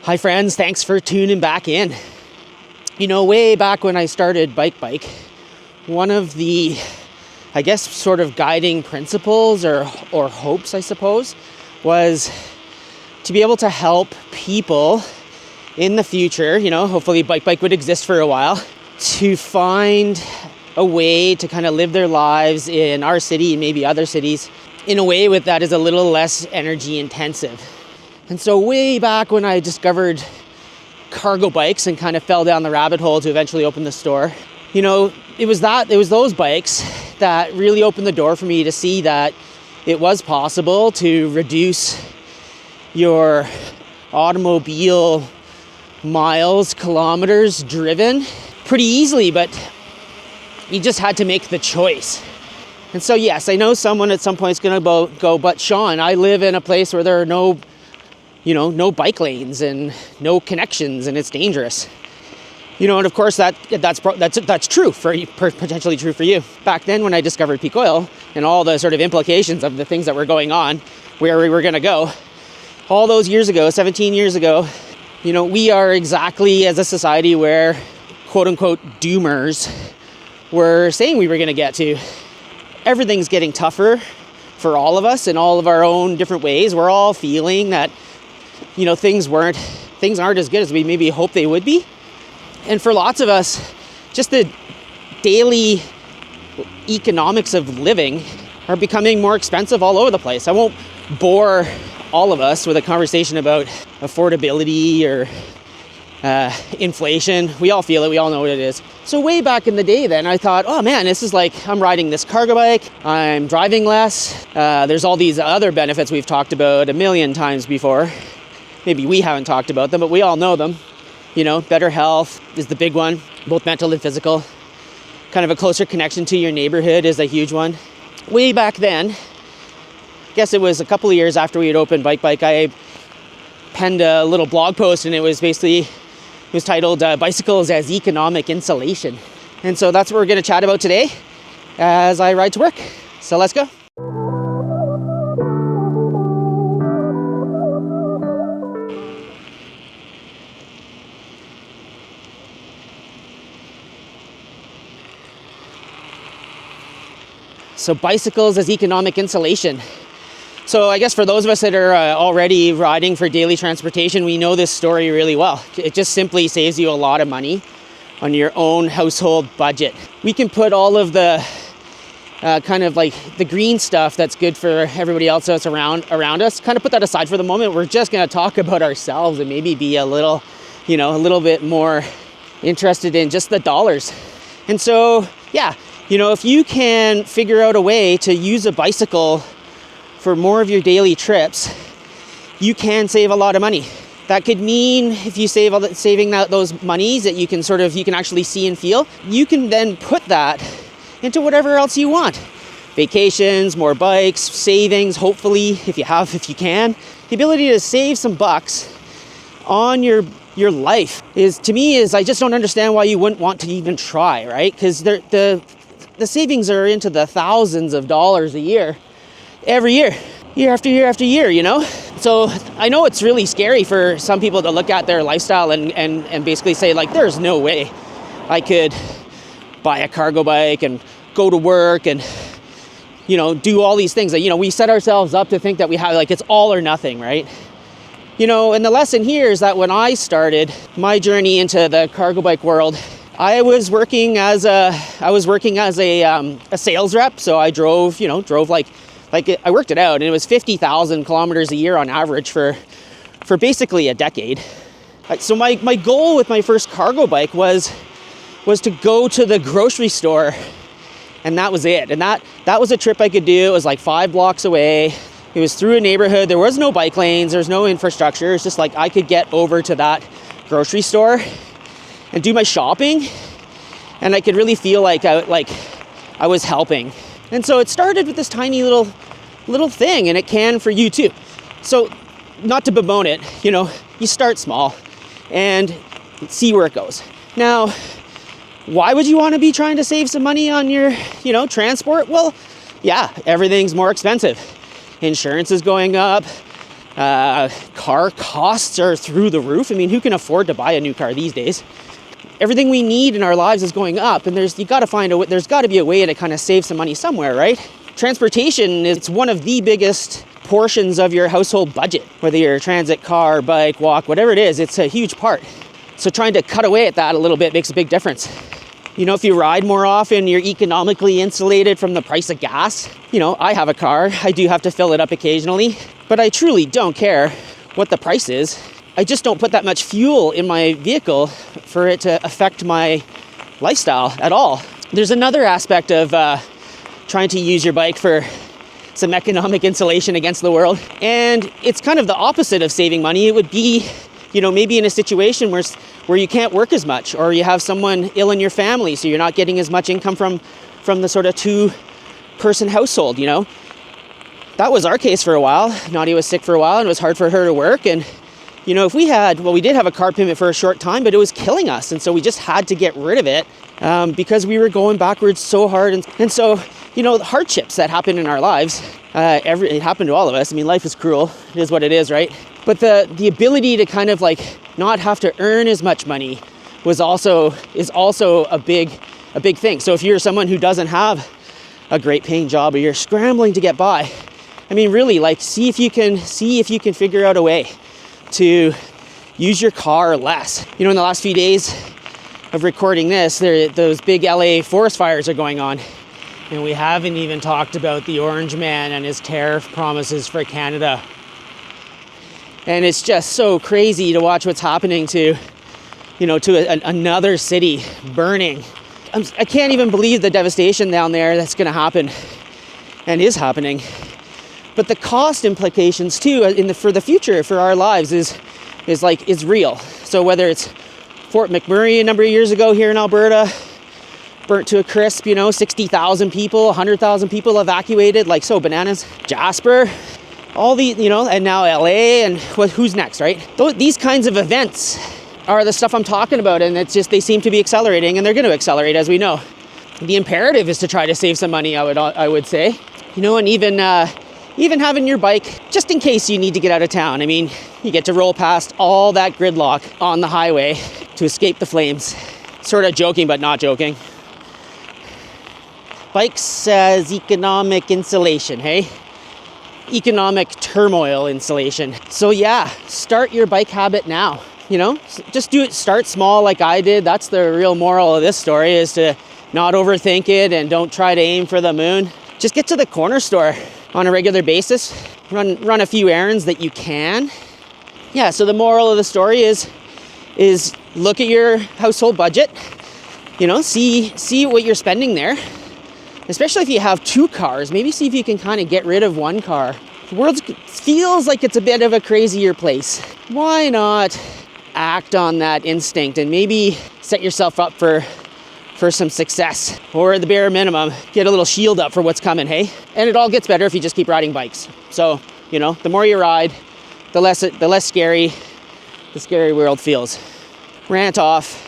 Hi friends, thanks for tuning back in. Way back when I started Bike, one of the, sort of guiding principles or hopes, I suppose, was to be able to help people in the future, hopefully Bike would exist for a while, to find a way to kind of live their lives in our city and maybe other cities in a way that is a little less energy intensive. And so way back when I discovered cargo bikes and kind of fell down the rabbit hole to eventually open the store, it was those bikes that really opened the door for me to see that it was possible to reduce your automobile miles, kilometers driven pretty easily, but you just had to make the choice. And so yes, I know someone at some point is going to go, but Sean, I live in a place where there are no bike lanes and no connections, and it's dangerous. And of course that's true potentially true for you. Back then, when I discovered peak oil and all the sort of implications of the things that were going on, where we were going to go, all those years ago, 17 years ago, we are exactly as a society where quote unquote doomers were saying we were going to get to. Everything's getting tougher for all of us in all of our own different ways. We're all feeling that things aren't as good as we maybe hope they would be. And for lots of us, just the daily economics of living are becoming more expensive all over the place. I won't bore all of us with a conversation about affordability or inflation. We all feel it. We all know what it is. So way back in the day then, I thought, oh man, this is like I'm riding this cargo bike. I'm driving less. There's all these other benefits we've talked about a million times before. Maybe we haven't talked about them, but we all know them. Better health is the big one, both mental and physical. Kind of a closer connection to your neighborhood is a huge one. Way back then, I guess it was a couple of years after we had opened Bike, I penned a little blog post, and it was titled Bicycles as Economic Insulation. And so that's what we're going to chat about today as I ride to work. So let's go. So bicycles as economic insulation. So I guess for those of us that are already riding for daily transportation, we know this story really well. It just simply saves you a lot of money on your own household budget. We can put all of the kind of like the green stuff that's good for everybody else that's around us, kind of put that aside for the moment. We're just going to talk about ourselves and maybe be a little bit more interested in just the dollars. And so, yeah, if you can figure out a way to use a bicycle for more of your daily trips, you can save a lot of money. That could mean if you saving those monies that you can actually see and feel, you can then put that into whatever else you want. Vacations, more bikes, savings, hopefully, if you can. The ability to save some bucks on your life is I just don't understand why you wouldn't want to even try, right? Because the savings are into the thousands of dollars a year, every year after year after year, So I know it's really scary for some people to look at their lifestyle and basically say, like, there's no way I could buy a cargo bike and go to work and, do all these things that, we set ourselves up to think that we have, like, it's all or nothing, right? And the lesson here is that when I started my journey into the cargo bike world, I was working as a sales rep. So I drove like I worked it out, and it was 50,000 kilometers a year on average for basically a decade. So my goal with my first cargo bike was to go to the grocery store, and that was it. And that was a trip I could do. It was like 5 blocks away. It was through a neighborhood. There was no bike lanes. There's no infrastructure. It's just like I could get over to that grocery store and do my shopping, and I could really feel like I was helping. And so it started with this tiny little thing, and it can for you too. So not to bemoan it, you start small and see where it goes. Now, why would you want to be trying to save some money on your, transport? Well, yeah, everything's more expensive. Insurance is going up. Car costs are through the roof. I mean, who can afford to buy a new car these days? Everything we need in our lives is going up, and there's got to be a way to kind of save some money somewhere, right? Transportation is one of the biggest portions of your household budget, whether you're a transit, car, bike, walk, whatever it is, it's a huge part. So trying to cut away at that a little bit makes a big difference. You know, if you ride more often, you're economically insulated from the price of gas. You know, I have a car, I do have to fill it up occasionally, but I truly don't care what the price is. I just don't put that much fuel in my vehicle for it to affect my lifestyle at all. There's another aspect of trying to use your bike for some economic insulation against the world. And it's kind of the opposite of saving money. It would be, you know, maybe in a situation where you can't work as much, or you have someone ill in your family, so you're not getting as much income from the sort of 2-person household, you know. That was our case for a while. Nadia was sick for a while and it was hard for her to work. And you know, we did have a car payment for a short time, but it was killing us. And so we just had to get rid of it because we were going backwards so hard. And so, you know, the hardships that happen in our lives, it happened to all of us. I mean, life is cruel. It is what it is, right? But the ability to kind of like not have to earn as much money is also a big thing. So if you're someone who doesn't have a great paying job, or you're scrambling to get by, I mean, really, like, see if you can figure out a way to use your car less. You know, in the last few days of recording this, those big LA forest fires are going on. And we haven't even talked about the Orange Man and his tariff promises for Canada. And it's just so crazy to watch what's happening to another city burning. I can't even believe the devastation down there that's going to happen and is happening. But the cost implications too for the future, for our lives, is real. So whether it's Fort McMurray a number of years ago here in Alberta, burnt to a crisp, 60,000 people, 100,000 people evacuated, like so bananas. Jasper, all the, and now LA, and who's next, right? These kinds of events are the stuff I'm talking about, and it's just, they seem to be accelerating, and they're going to accelerate, as we know. The imperative is to try to save some money, I would say, and even having your bike, just in case you need to get out of town. I mean, you get to roll past all that gridlock on the highway to escape the flames. Sort of joking, but not joking. Bikes as economic insulation, hey? Economic turmoil insulation. So yeah, start your bike habit now, Just do it, start small like I did. That's the real moral of this story, is to not overthink it and don't try to aim for the moon. Just get to the corner store on a regular basis, run a few errands that you can. Yeah, so the moral of the story is look at your household budget, see what you're spending there, especially if you have 2 cars. Maybe see if you can kind of get rid of 1 car. The world feels like it's a bit of a crazier place. Why not act on that instinct and maybe set yourself up for some success, or at the bare minimum, get a little shield up for what's coming, hey? And it all gets better if you just keep riding bikes. So, the more you ride, the less scary the scary world feels. Rant off.